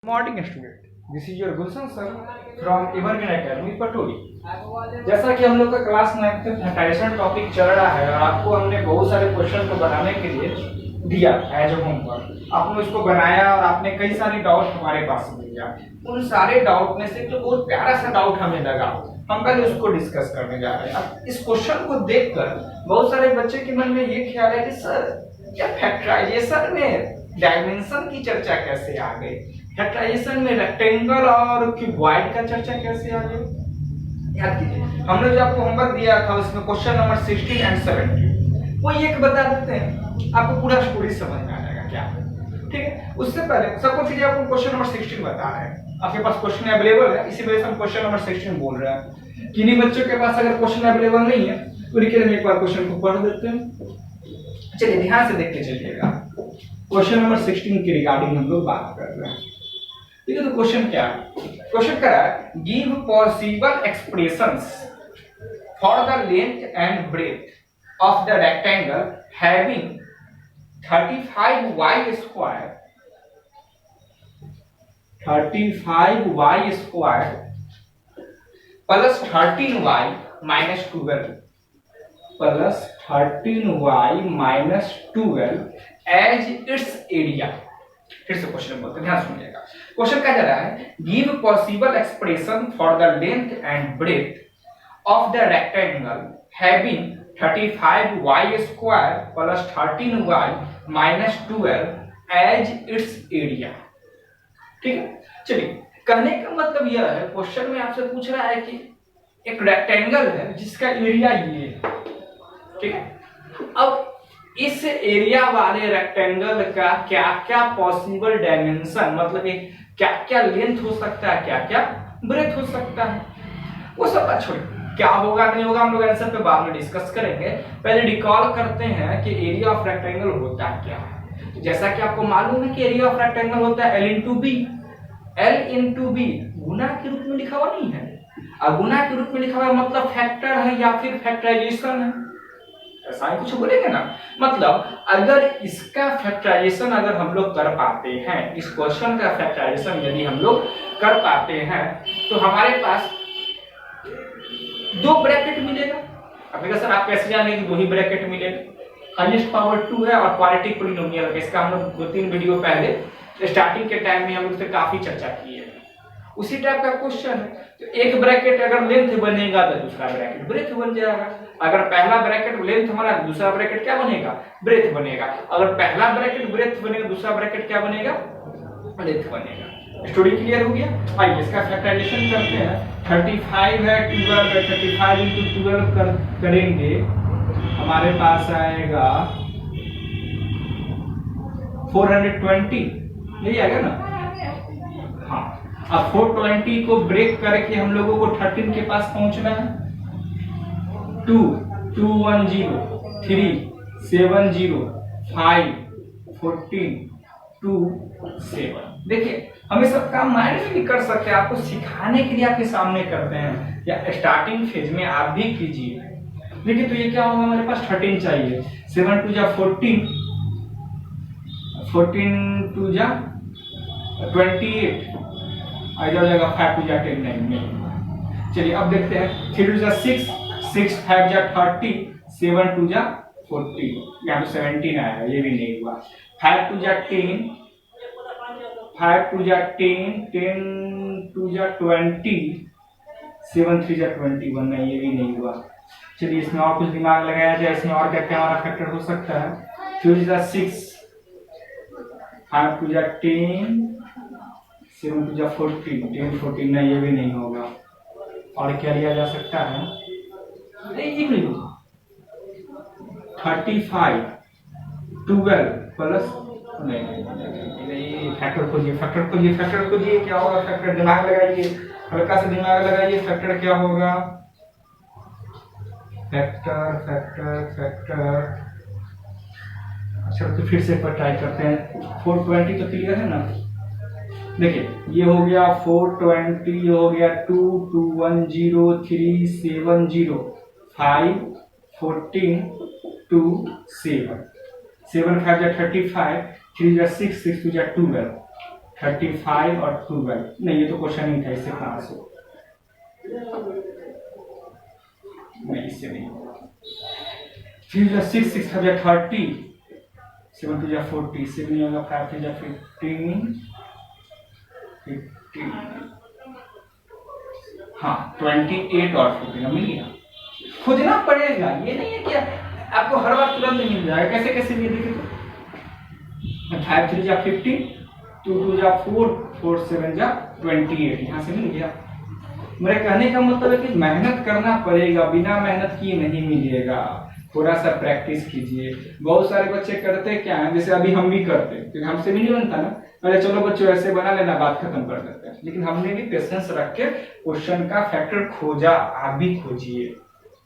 Morning student, this is your Gulshan sir from evergreen academy Patori. जैसा कि हम लोग का क्लास 9 में फैक्टराइजेशन टॉपिक चल रहा है और आपको हमने बहुत सारे क्वेश्चन को बनाने के लिए दिया एज होमवर्क। आपने उसको बनाया और आपने कई सारे डाउट हमारे पास दिया। उन सारे डाउट में से जो बहुत प्यारा सा डाउट हमें लगा, हम पहले उसको डिस्कस करने जा रहे हैं। अब इस क्वेश्चन को देखकर बहुत सारे बच्चे के मन में ये ख्याल है कि सर क्या फैक्टराइजेशन में डायमेंशन की चर्चा कैसे आ गई, फैक्टराइजेशन में रेक्टेंगल और क्यूबॉइड का चर्चा कैसे आ गई। याद कीजिए, हमने जो आपको होमवर्क दिया था उसमें क्वेश्चन नंबर 16 एंड 17 वो एक बता देते हैं, आपको पूरा स्टोरी समझ में आ जाएगा क्या। ठीक है, उससे पहले सबको कीजिए, आपको क्वेश्चन नंबर 16 बता रहे हैं। आपके पास क्वेश्चन अवेलेबल है, इसी वजह से हम क्वेश्चन नंबर 16 बोल रहे हैं। किन्हीं बच्चों के पास अगर क्वेश्चन अवेलेबल नहीं है तो उनके लिए हम एक बार क्वेश्चन को पढ़ देते हैं। चलिए ध्यान से देख के चलिएगा। क्वेश्चन नंबर 16 के रिगार्डिंग हम लोग बात कर रहे हैं। ठीक है, तो क्वेश्चन क्या है? क्वेश्चन क्या है? Give possible expressions for the length and breadth of the rectangle having 35y square plus 13y minus 12 plus 13y minus 12 as its area. फिर से क्वेश्चन बोलते हैं, ध्यान सुनिएगा। क्वेश्चन क्या जा रहा है? Give possible expression for the length and breadth of the rectangle having 35y square plus 13y minus 12 as its area. ठीक है, चलिए कहने का मतलब यह है, क्वेश्चन में आपसे पूछ रहा है कि एक रेक्टेंगल है जिसका एरिया ये है। ठीक है, अब इस एरिया वाले रेक्टेंगल का क्या क्या पॉसिबल डायमेंशन, मतलब क्या क्या लेंथ हो सकता है, क्या क्या ब्रेथ हो सकता है, वो सब बात छोड़िए। क्या होगा नहीं होगा हम लोग आंसर पे बाद में डिस्कस करेंगे। पहले रिकॉल करते हैं कि एरिया ऑफ रेक्टेंगल होता क्या है। तो जैसा कि आपको मालूम है कि एरिया ऑफ रेक्टेंगल होता है L into B. L into B गुना के रूप में लिखा हुआ नहीं है, और गुना के रूप में लिखा हुआ मतलब फैक्टर है या फिर फैक्टराइजेशन है, ऐसा ही कुछ बोलेंगे ना। मतलब अगर इसका फैक्टराइजेशन अगर हम लोग कर पाते हैं, इस क्वेश्चन का फैक्टराइजेशन यदि हम लोग कर पाते हैं तो हमारे पास दो ब्रैकेट मिलेगा। अब सर आप कैसे जानेंगे कि दो ही ब्रैकेट मिलेगा? हाईएस्ट पावर 2 है और क्वाड्रेटिक पॉलिनोमियल है। इसका हम लोग 2-3 वीडियो पहले स्टार्टिंग के टाइम में हम लोग काफी चर्चा की है। उसी टाइप का क्वेश्चन है। तो एक ब्रैकेट अगर लेंथ बनेगा तो दूसरा ब्रैकेट ब्रेथ बन जाएगा। अगर पहला ब्रैकेट लेंथ बना तो दूसरा ब्रैकेट क्या बनेगा? ब्रेथ बनेगा। अगर पहला ब्रैकेट ब्रेथ बनेगा दूसरा ब्रैकेट क्या बनेगा? लेंथ बनेगा। स्टोरी क्लियर हो गया? आइए इसका फैक्टराइजेशन करते हैं। 35 है 12 है, 35 into 12 करेंगे, हमारे पास आएगा 420, यही आएगा ना? हाँ, अब 420 को ब्रेक करके हम लोगों को 13 के पास पहुंचना है। 2 210 3 70 5 14 2 7। देखिए हम ये सब काम माइंड में भी कर सकते हैं, आपको सिखाने के लिए आपके सामने करते हैं, या स्टार्टिंग फेज में आप भी कीजिए। देखिए तो ये क्या होगा, हमारे पास 13 चाहिए। 7 2 जा 14, 14 2 जा 28, आ जाएगा 5 2 जा 10 नहीं। चलिए अब देखते हैं। 3 2 जा 6, 6 5 जा 30, 7 2 जा 40, यहाँ तो 17 आएगा, ये भी नहीं हुआ। 5 2 जा 10, 5 2 जा 10, 10 2 जा 20, 7 3 जा 21, नहीं ये भी नहीं हुआ। चलिए इसमें और कुछ दिमाग लगाया जाए, इसमें और क्या क्या हमारा फैक्टर हो सकता है। 3 जा 6, 5 2 जा 10, 7 2 जा 14, 10 14, नहीं ये भी नहीं होगा। और क्या लिया जा सकता है? नहीं 35 12 प्लस नहीं, फैक्टर खोजिए क्या होगा? फैक्टर दिमाग लगाइए, हल्का से दिमाग लगाइए। फैक्टर क्या होगा? फैक्टर अच्छा तो फिर से एक बार ट्राई करते हैं। 420 तो क्लियर है ना? देखिए ये हो गया 420, ये हो गया 2 210 3 70 5 14 2 7 7 5 जा 35, 3 जा 6 6 2 जा 12, 35 और 12, नहीं ये तो क्वेश्चन नहीं था, इससे कहाँ से, नहीं इससे नहीं। फिर 6 6 था 30, 7 2 40, 6 नहीं होगा, 5 3 15, हाँ 28 और 14 मिल गया। खोजना पड़ेगा, ये नहीं है कि आपको हर बार तुरंत मिल जाएगा। कैसे कैसे ये देखिए तो 5 3 15, 2 2 4, 4 7 28, यहाँ से मिल गया। मेरे कहने का मतलब है कि मेहनत करना पड़ेगा, बिना मेहनत किए नहीं मिलेगा। थोड़ा सा प्रैक्टिस कीजिए। बहुत सारे बच्चे करते क्या है, जैसे अभी हम भी करते हैं, क्योंकि हमसे भी नहीं बनता ना, पहले चलो बच्चों ऐसे बना लेना, बात खत्म कर देते हैं। लेकिन हमने भी पेशेंस रख के क्वेश्चन का फैक्टर खोजा, आप भी खोजिए।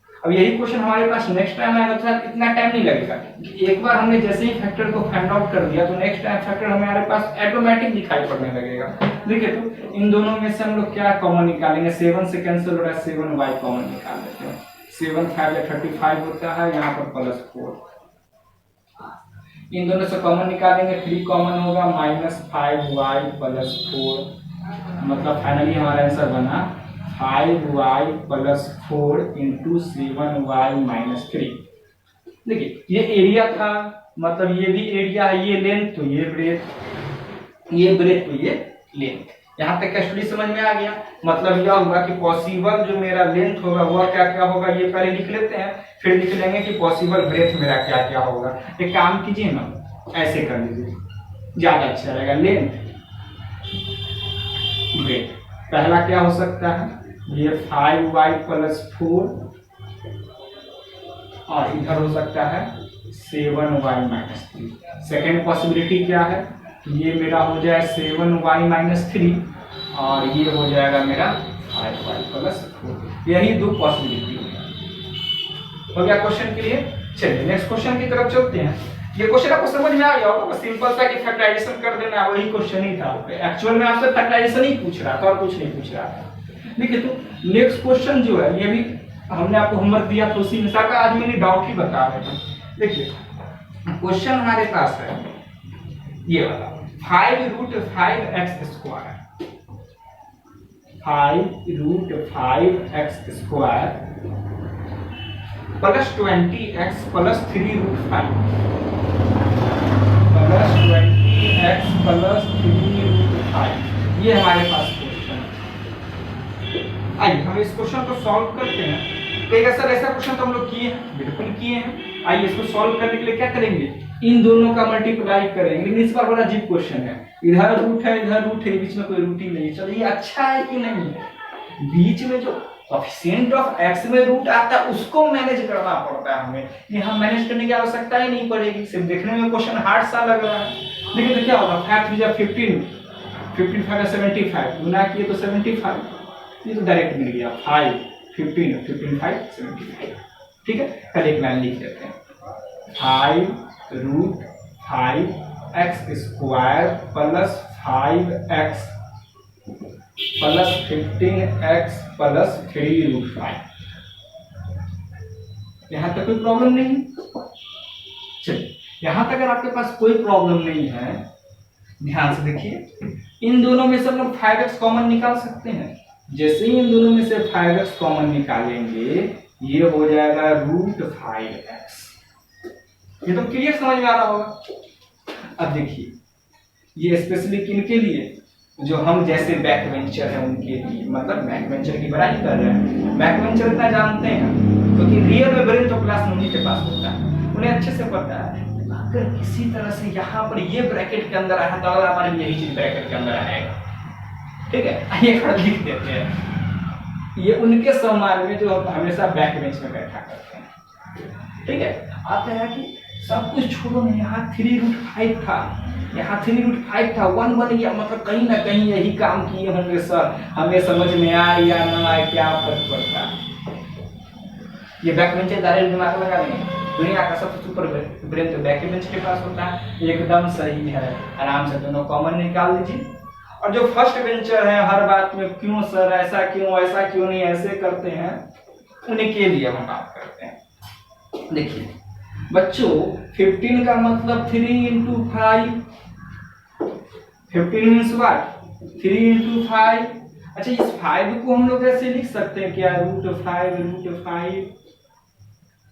अब यही क्वेश्चन हमारे पास नेक्स्ट टाइम आएगा तो इतना टाइम नहीं लगेगा। एक बार हमने जैसे ही फैक्टर को फाइंड आउट कर दिया तो नेक्स्ट टाइम फैक्टर हमारे पास ऑटोमेटिक दिखाई पड़ने लगेगा। देखिए तो इन दोनों में से हम लोग क्या कॉमन निकालेंगे, 7 से कैंसिल हो रहा है, 7y कॉमन निकाल लेते हैं। 7 5 35 होता है, यहाँ पर +4। इन दोनों से कॉमन निकालेंगे, 3 कॉमन होगा, -5y + 4, मतलब फाइनली हमारा आंसर बना 5y + 4 × 7y - 3। देखिए ये एरिया था, मतलब ये भी एरिया है, ये लेंथ तो ये ब्रेथ, ये ब्रेथ तो ये लेंथ। यहाँ तक का स्टडी समझ में आ गया। मतलब यह होगा कि पॉसिबल जो मेरा लेंथ होगा वह क्या क्या होगा, ये पहले लिख लेते हैं, फिर लिख लेंगे कि पॉसिबल ब्रेथ मेरा क्या क्या होगा। एक काम कीजिए ना, ऐसे कर लीजिए, ज्यादा अच्छा रहेगा। लेंथ ब्रेथ पहला क्या हो सकता है, ये 5y + 4, और इधर हो सकता है 7y - 3। सेकेंड पॉसिबिलिटी क्या है, ये मेरा हो जाए 7y - 3 और ये हो जाएगा मेरा 5y + 4। यही दो पॉसिबिलिटी हो गया क्वेश्चन के लिए। चलिए नेक्स्ट क्वेश्चन की तरफ चलते हैं। ये क्वेश्चन आपको समझ में आ गया होगा, सिंपल सा कि फैक्टराइजेशन कर देना, वही क्वेश्चन ही था। एक्चुअल में आपसे फैक्टराइजेशन ही पूछ रहा था और कुछ नहीं पूछ रहा था। देखिए तो नेक्स्ट क्वेश्चन जो है, ये भी हमने आपको होमवर्क दिया तो उसी हिसाब का आज मैंने डाउट ही बता रहे हैं। देखिए क्वेश्चन हमारे पास है ये वाला, 5√5x², 5√5x² + 20x + 3√5, + 20x + 3√5। ये हमारे पास क्वेश्चन है। आइए हम इस क्वेश्चन को सॉल्व करते हैं। कई सर ऐसा क्वेश्चन तो हम लोग किए हैं, बिल्कुल किए हैं। आइए इसको सॉल्व करने के लिए क्या करेंगे, इन दोनों का मल्टीप्लाई करेंगे। लेकिन इस बार बड़ा अजीब क्वेश्चन है, इधर रूट है इधर रूट है, बीच में कोई रूट ही नहीं है। चलिए अच्छा है कि नहीं है, बीच में जो कोएफिशिएंट ऑफ x में रूट आता है उसको मैनेज करना पड़ता है हमें। ये हम मैनेज करने की आवश्यकता ही नहीं पड़ेगी। सिर्फ देखने में क्वेश्चन हार्ड सा लग रहा है, लेकिन तो क्या होगा, 5 3 15, 15 5 75, गुना किए तो 75, ये तो डायरेक्ट मिल गया 5 15 15 5 75। ठीक है, कल एक लाइन लिख देते हैं, 5√5x² + 5x + 15x + 3√5। यहां तक कोई प्रॉब्लम नहीं। चलिए यहां तक अगर आपके पास कोई प्रॉब्लम नहीं है, ध्यान से देखिए, इन दोनों में से हम लोग 5x कॉमन निकाल सकते हैं। जैसे ही इन दोनों में से 5x कॉमन निकालेंगे, ये हो जाएगा √5x। ये तो क्लियर समझ में आ रहा होगा। अब देखिए ये स्पेशली किनके लिए, जो हम जैसे बैक वेंचर है उनके लिए, मतलब बैक वेंचर की बड़ाई कर रहे हैं। बैक वेंचर इतना जानते हैं क्योंकि रियल में ब्रेन तो क्लास में उन्हीं के पास होता है, उन्हें अच्छे से पता है। अगर किसी तरह से यहाँ पर ये ब्रैकेट के अंदर आया तो अगर हमारे भी यही चीज ब्रैकेट के अंदर आएगा। ठीक है, ये खड़ा लिख देते हैं, ये उनके सम्मान में जो हमेशा बैक बेंच में बैठा करते हैं। ठीक है, आता है कि सब कुछ छोड़ो ना, यहाँ 3√5 था, यहाँ 3√5 था, 1 बन गया, मतलब कहीं ना कहीं यही काम किए होंगे सर, हमें समझ में आए या ना आए क्या फर्क पड़ता है। ये बैक बेंच डायरेक्ट दिमाग लगा देंगे, दुनिया का सबसे सुपर ब्रेन तो बैक बेंच के पास होता है। एकदम सही है, आराम से दोनों कॉमन निकाल लीजिए। और जो फर्स्ट बेंचर है हर बात में क्यों सर ऐसा क्यों नहीं ऐसे करते हैं, उन्हीं के लिए हम बात करते हैं। देखिए बच्चों 15 का मतलब 3 × 5, 15 मीन्स व्हाट 3 into 5। अच्छा इस 5 को हम लोग ऐसे लिख सकते हैं क्या, √5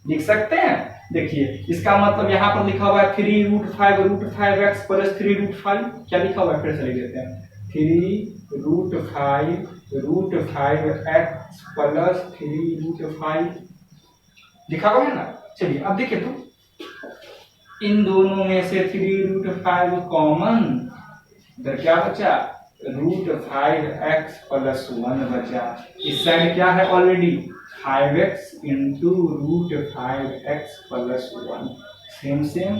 लिख सकते हैं। देखिए इसका मतलब यहाँ पर लिखा हुआ है 3√5 प्लस 3√5, क्या लिखा हुआ है फिर से लिख देते हैं 3√5 √5x प्लस 3√5 लिखा हुआ है ना। चलिए अब देखिए तो इन दोनों में से 3√5 कॉमन, इधर क्या बचा √5x प्लस 1 बचा। इस साइड क्या है already 5x into √5x plus 1, same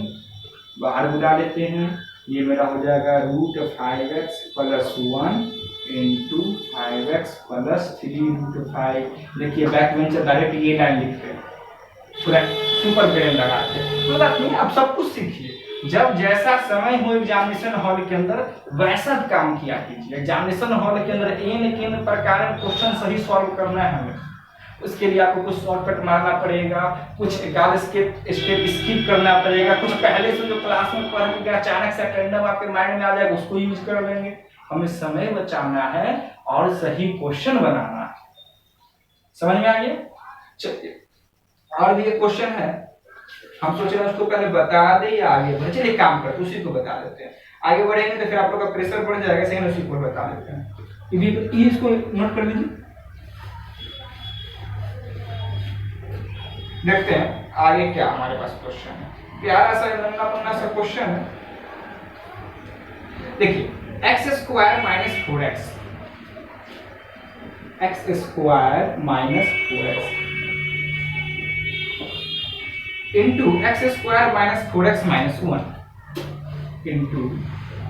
बाहर बुला लेते हैं, ये मेरा हो जाएगा √5x plus 1 into 5x plus 3√5। देखिए बैक बेंचर डायरेक्ट ये लाइन लिखते हैं, पूरा सुपर ब्रेन लगाते हैं। तो बात नहीं, अब सब कुछ सीखिए, जब जैसा समय हो एग्जामिनेशन हॉल के अंदर वैसा काम किया कीजिए। एग्जामिनेशन हॉल के अंदर एन प्रकार क्वेश्चन सही सॉल्व करना है हमें, उसके लिए आपको कुछ शॉर्टकट मारना पड़ेगा, कुछ एकाध स्टेप स्किप करना पड़ेगा, कुछ पहले से जो क्लास में पढ़ के अचानक से अटेंडम आपके माइंड में आ जाएगा उसको यूज कर लेंगे। हमें समय बचाना है और सही क्वेश्चन बनाना है। समझ में आ गया। चलिए और भी एक क्वेश्चन है, हम सोच रहे हैं उसको पहले बता दे या आगे बढ़े। चलिए काम करते उसी को बता देते हैं, आगे बढ़ेंगे तो फिर आप लोग का प्रेशर बढ़ जाएगा, सेकंड उसी को बता देते हैं। ये इसको नोट कर लीजिए, देखते हैं आगे क्या हमारे पास क्वेश्चन है। प्यारा सा नन्ना मुन्ना सा क्वेश्चन है। देखिए x² - 4x, x² - 4x into x² - 4x - 1 into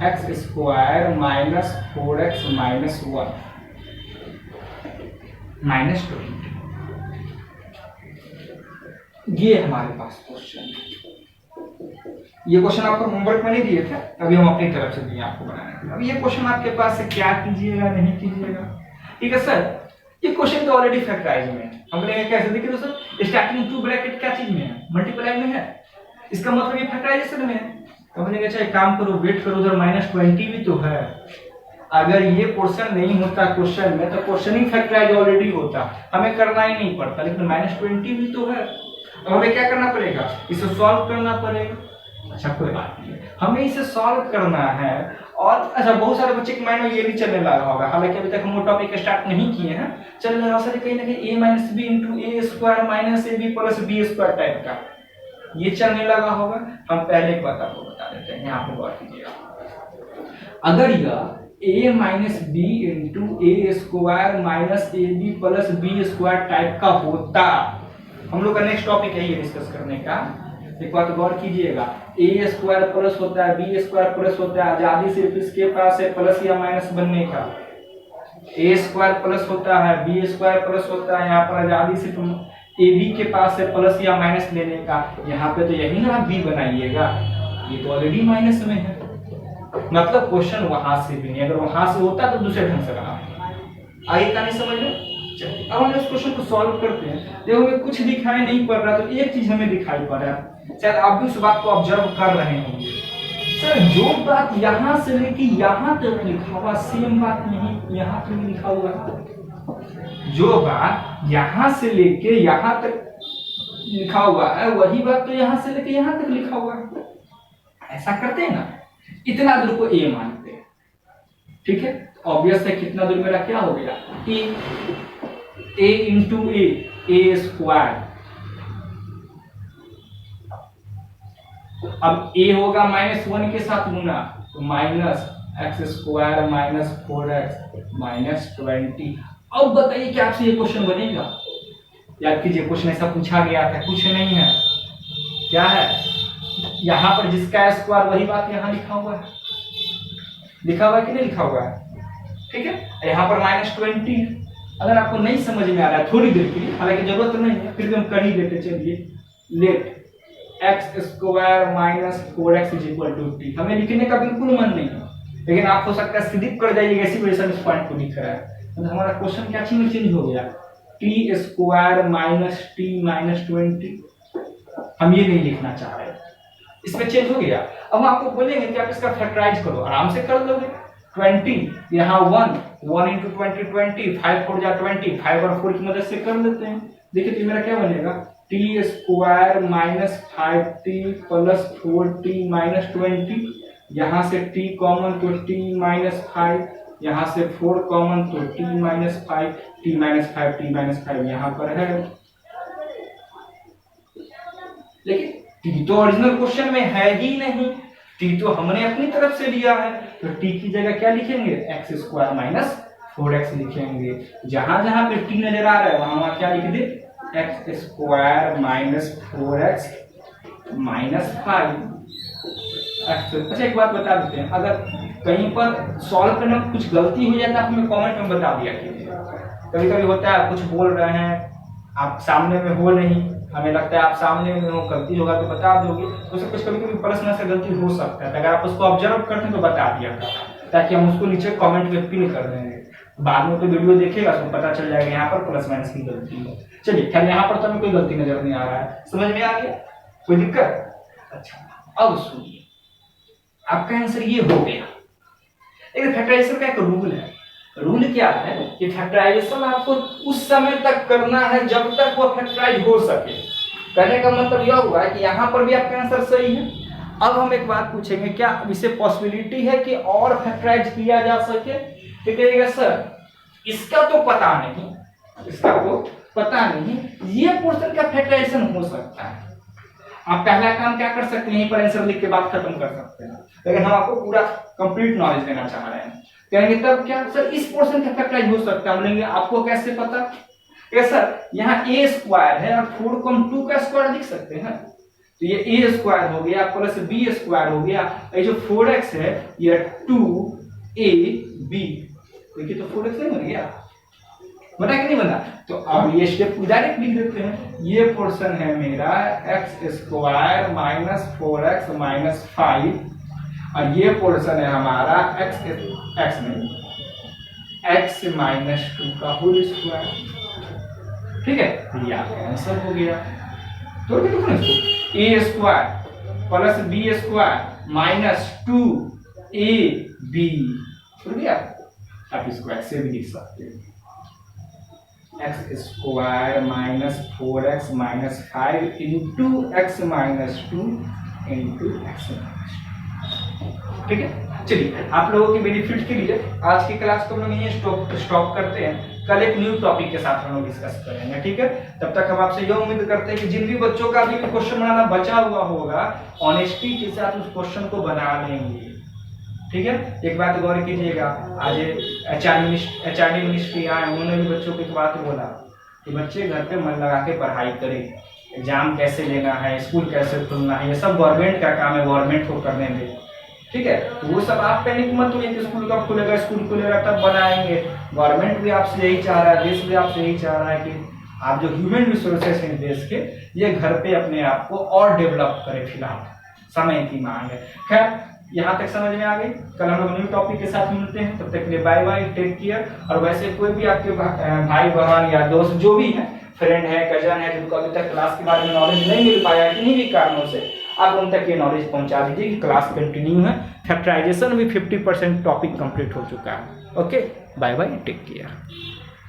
x² - 4x - 1 -20। ये हमारे पास क्वेश्चन है। ये क्वेश्चन आपको होमवर्क में नहीं दिए थे, अभी हम अपनी तरफ से दिए आपको बनाने के लिए। अब ये क्वेश्चन आपके पास से क्या कीजिएगा नहीं कीजिएगा, ठीक है सर। ये क्वेश्चन तो ऑलरेडी फैक्टराइज में है, हम बोलेंगे कैसे। देखिए दोस्तों स्टार्टिंग टू ब्रैकेट क्या चीज में है, मल्टीप्लाई में है, इसका मतलब ये फैक्टराइजेशन में है। तो बोलेंगे अच्छा एक काम करो वेट करो, उधर -20 भी तो है। अगर ये पोर्शन नहीं होता क्वेश्चन में तो क्वेश्चन ही फैक्टराइज ऑलरेडी होता, हमें करना ही नहीं पड़ता, लेकिन -20 भी तो है। अब हमें क्या करना पड़ेगा, इसे सॉल्व करना पड़ेगा। अच्छा कोई बात नहीं, हमें इसे सॉल्व करना है। और अच्छा बहुत सारे बच्चे के माइंड में ये भी चलने लगा होगा, हालांकि अभी तक हम वो टॉपिक स्टार्ट नहीं किए हैं, चल रहा सर कहीं ना कहीं a - b into a² - ab plus b² type का ये चलने लगा होगा। हम पहले एक बात आपको बता देते हैं, यहाँ पे गौर कीजिएगा। अगर यह a - b into a² - ab plus b² type का होता, हम लोग का नेक्स्ट टॉपिक है ये डिस्कस करने का। एक बात गौर कीजिएगा, a² प्लस होता है b² प्लस होता है, आजादी सिर्फ इसके पास है प्लस या माइनस बनने का। a² प्लस होता है b² प्लस होता है, यहाँ पर आजादी सिर्फ ab के पास है प्लस या माइनस लेने का। यहाँ पे तो यही ना b बनाइएगा, ये तो ऑलरेडी माइनस में है, मतलब क्वेश्चन वहां से भी नहीं। अगर वहां से होता तो दूसरे ढंग से बना। आगे का नहीं समझ लो। अब हम इस क्वेश्चन को सॉल्व करते हैं। देखो हमें कुछ दिखाई नहीं पड़ रहा, तो एक चीज हमें दिखाई पड़ रहा है, शायद आप भी उस बात को ऑब्जर्व कर रहे होंगे। सर जो बात यहाँ से लेके यहाँ तक लिखा हुआ सेम बात नहीं यहाँ तक लिखा हुआ है। जो बात यहाँ से लेके यहाँ तक लिखा हुआ है वही बात तो यहाँ से लेके यहाँ तक लिखा हुआ है। ऐसा करते हैं ना, इतना दूर को a मानते हैं, ठीक है। ऑब्वियस है कितना दूर मेरा क्या हो गया, a इंटू a²। अब a होगा -1 के साथ गुना, तो -x² - 4x - 20। अब बताइए क्या आपसे ये क्वेश्चन बनेगा? याद कीजिए क्वेश्चन ऐसा पूछा गया था, कुछ नहीं है। क्या है यहाँ पर जिसका स्क्वायर वही बात यहाँ लिखा हुआ है, लिखा हुआ है कि नहीं लिखा हुआ है, ठीक है। यहाँ पर -20। अगर आपको नहीं समझ में आ रहा है थोड़ी देर के लिए, हालांकि जरूरत नहीं है, फिर भी हम कर ही देते। चलिए लेट x² - 4x = t। हमें लिखने का बिल्कुल मन नहीं है, लेकिन आप हो सकता है स्किप कर जाइएगा, इसी वजह से इस पॉइंट को लिख रहा है। तो हमारा क्वेश्चन क्या चेंज हो गया, t² - t - 20। हम ये नहीं लिखना चाह रहे, इसमें चेंज हो गया। अब हम आपको बोलेंगे कि आप इसका फैक्टराइज करो, आराम से कर लोगे। 20 यहाँ 1 इंटू 20 20, 5 4 जा 20, 5 और 4 की मदद से कर लेते हैं। देखिए तो मेरा क्या बनेगा, T square minus 5t plus 4t minus 20, यहाँ से t कॉमन तो t माइनस 5, यहाँ से 4 कॉमन तो t minus 5, t minus 5 t minus 5 यहाँ पर है। लेकिन t तो ओरिजिनल क्वेश्चन में है ही नहीं, t तो हमने अपनी तरफ से लिया है, तो t की जगह क्या लिखेंगे, एक्स स्क्वायर माइनस 4x लिखेंगे। जहां जहां पे t नजर आ रहा है वहां वहां क्या लिख दे, x square minus 4x minus 5। अच्छा एक बात बता देते हैं, अगर कहीं पर सॉल्व करने में कुछ गलती हो जाए तो आप हमें कमेंट में बता दिया कीजिए। कभी कभी होता है कुछ बोल रहे हैं आप सामने में हो नहीं, हमें लगता है आप सामने में हो, गलती होगा तो बता दोगे, तो उससे कुछ कभी कभी प्रश्न से गलती हो सकता है। अगर आप उसको ऑब्जर्व करते हैं तो बता दिया ताकि हम उसको नीचे कमेंट में पिन कर देंगे, बाद में तो वीडियो देखेगा तो पता चल जाएगा यहाँ पर प्लस माइनस की गलती है। चलिए खैर यहाँ पर तो हमें कोई गलती नजर नहीं आ रहा है, समझ में आ गया, कोई दिक्कत? अच्छा अब सुनिए, आपका आंसर ये हो गया। लेकिन फैक्टराइजेशन का एक रूल है, रूल क्या है कि फैक्टराइजेशन आपको उस समय तक करना है जब तक वो फैक्टराइज हो सके। कहने का मतलब यह हुआ कि यहाँ पर भी आपका आंसर सही है। अब हम एक बात पूछेंगे, क्या इसे पॉसिबिलिटी है कि और फैक्टराइज किया जा सके? तो कहिएगा सर इसका तो पता नहीं, इसका तो पता नहीं, ये पोर्शन का फैक्टराइजेशन हो सकता है। आप पहला काम क्या कर सकते हैं, यहीं पर आंसर लिख के बात खत्म कर सकते हैं, लेकिन हम आपको पूरा कंप्लीट नॉलेज देना चाह रहे हैं। कहेंगे तब क्या सर इस पोर्शन का फैक्टराइज हो सकता है, बोलेंगे आपको कैसे पता? सर यहाँ a स्क्वायर है और 4 को हम 2 का स्क्वायर लिख सकते हैं, तो ये a स्क्वायर हो गया प्लस b स्क्वायर हो गया, ये जो 4x है ये 2ab, देखिए तो 4x नहीं बन गया, बना कि नहीं बना? तो अब ये स्टेप डायरेक्ट लिख देते हैं, ये पोर्शन है मेरा x square minus 4x minus 5 और ये पोर्शन है हमारा x माइनस 2 का होल स्क्वायर। ठीक है, ये आपका आंसर हो गया। तो देखो ना इसको, a square plus b square minus 2ab हो गया। आप इसको ऐसे भी लिख सकते हैं, x square minus 4x minus 5 into x minus 2 into x minus 2। ठीक है, चलिए आप लोगों के बेनिफिट के लिए आज की क्लास को हम लोग यहीं स्टॉप करते हैं। कल एक न्यू टॉपिक के साथ हम लोग डिस्कस करेंगे। ठीक है, तब तक हम आपसे यह उम्मीद करते हैं कि जिन भी बच्चों का भी क्वेश्चन बनाना बचा हुआ होगा ऑनेस्टी के साथ उस क्वेश्चन को बना लेंगे। ठीक है, एक बात गौर कीजिएगा, आज एचआरडी मिनिस्ट्री आए, उन्होंने भी बच्चों को एक बात बोला कि बच्चे घर पे मन लगा के पढ़ाई करें, एग्जाम कैसे लेना है, स्कूल कैसे खुलना है, ये सब गवर्नमेंट का काम है, गवर्नमेंट को करने दें। ठीक है, तो वो सब आप पैनिक मत होइए कि स्कूल कब खुलेगा, स्कूल खुलेगा तब बनाएंगे। गवर्नमेंट भी आपसे यही चाह रहा है, देश भी आपसे यही चाह रहा है कि आप जो ह्यूमन रिसोर्सेस हैं देश के, ये घर पे अपने आप को और डेवलप करें। फिलहाल समय की मांग है। खैर यहाँ तक समझ में आ गई, कल हम लोग न्यू टॉपिक के साथ मिलते हैं, तब तक के लिए बाय बाय, टेक केयर। और वैसे कोई भी आपके भाई बहन या दोस्त जो भी है, फ्रेंड है, कजन है, जिनको अभी तक क्लास के बारे में नॉलेज नहीं मिल पाया किन्हीं भी कारणों से, आप उन तक ये नॉलेज पहुंचा दीजिए कि क्लास कंटिन्यू है, फैक्टराइजेशन भी 50% टॉपिक कंप्लीट हो चुका है। Okay, bye bye, take care.